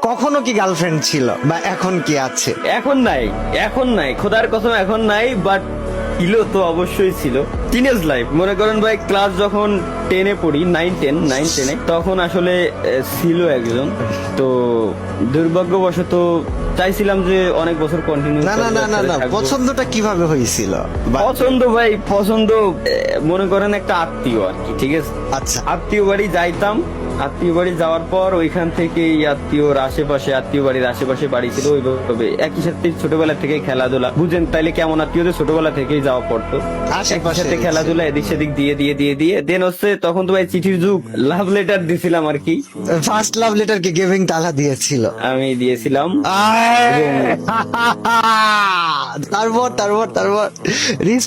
কখনো কি গার্লফ্রেন্ড ছিল বা এখন কি আছে? এখন নাই খোদার কসম এখন নাই, বাট ছিল তো অবশ্যই ছিল। টিনেজ লাইফ মনে করেন ভাই, ক্লাস যখন 10-এ পড়ি, 9-10-এ, তখন আসলে ছিল একজন। তো দুর্ভাগ্যবশত চাইছিলাম যে অনেক বছর কন্টিনিউ। না না না না না, পছন্দটা কিভাবে হয়েছিল? পছন্দ মনে করেন একটা আত্মীয় আর কি, ঠিক আছে। আচ্ছা, আত্মীয় বাড়ি যাইতাম, আত্মীয় বাড়ি যাওয়ার পর ওইখান থেকে আত্মীয় বাড়ির আশেপাশে বাড়ি ছিল, ওইভাবে একই সাথে ছোটবেলা থেকে খেলাধুলা, বুঝেন তাইলে কেমন আত্মীয়দের ছোটবেলা থেকেই যাওয়া পড়তো, একই সাথে খেলাধুলা এদিক সেদিক দিয়ে দেন হচ্ছে তখন তো ভাই চিঠির যুগ, লাভ লেটার দিছিলাম আর কি। ফার্স্ট লাভ লেটার কি গেভিং তালা দিয়েছিল? আমি দিয়েছিলাম। তারপর তারপর তারপর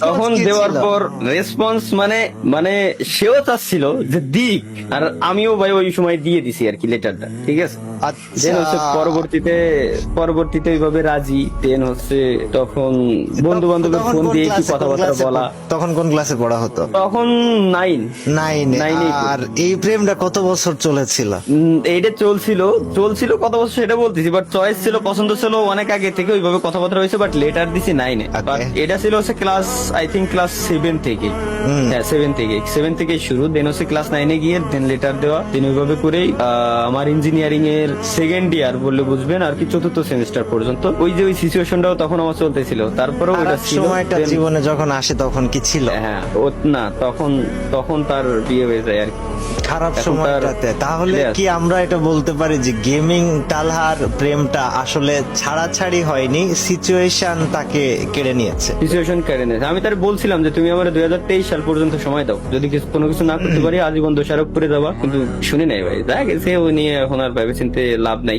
তখন দেওয়ার পর রেসপন্স মানে মানে সেও চাচ্ছিল যে দিক, আর আমিও ভাই ওই সময় দিয়ে দিছি আর কি লেটারটা, ঠিক আছে। দেন হচ্ছে পরবর্তীতে ওইভাবে রাজি। দেন হচ্ছে তখন বন্ধু বান্ধবের ফোন দিয়ে কি কথাবার্তা বলা। তখন কোন ক্লাসে পড়া হতো? তখন 9 নাইনে। আর এই প্রেমটা কত বছর চলেছিল? এইটা চলছিল কত বছর সেটা বলতেছি, বাট চয়েস ছিল, পছন্দ ছিল অনেক আগে থেকে, ওইভাবে কথাবার্তা হয়েছে, বাট লেটার দিছি 9-এ। বাট এটা ছিল হচ্ছে ক্লাস, আই থিঙ্ক ক্লাস 7 থেকে, হ্যাঁ 7 থেকে শুরু। দেন হচ্ছে ক্লাস 9-এ গিয়ে দেন লেটার দেওয়া। দেন ওইভাবে করেই আমার ইঞ্জিনিয়ারিং এর সেকেন্ড ইয়ার বললে বুঝবেন আর কি, 4th সেমিস্টার পর্যন্ত ওই যে ওই সিচুয়েশনটাও তখন আমার চলতেছিল। তারপরেও ওটা ছিল। সময়টা জীবনে যখন আসে তখন কি ছিল? হ্যাঁ না, তখন তার বিয়ে হয়ে যায় আর কি, খারাপ সময়টাতে। তাহলে কি আমরা এটা বলতে পারি যে গেমিং তালহার প্রেমটা আসলে ছাড়াছাড়ি হয়নি, সিচুয়েশন তাকে কেড়ে নিয়েছে? সিচুয়েশন কেড়ে নিয়েছে। আমি তার বলছিলাম যে তুমি আমার 2023 সাল পর্যন্ত সময় দাও, যদি কোনো কিছু না করতে পারি আজীবন দোষারোপ করে যাবা, কিন্তু শুনে নাই ভাই, যা গেছে ও নিয়ে এখন আর ভেবে চিন্তে লাভ নাই।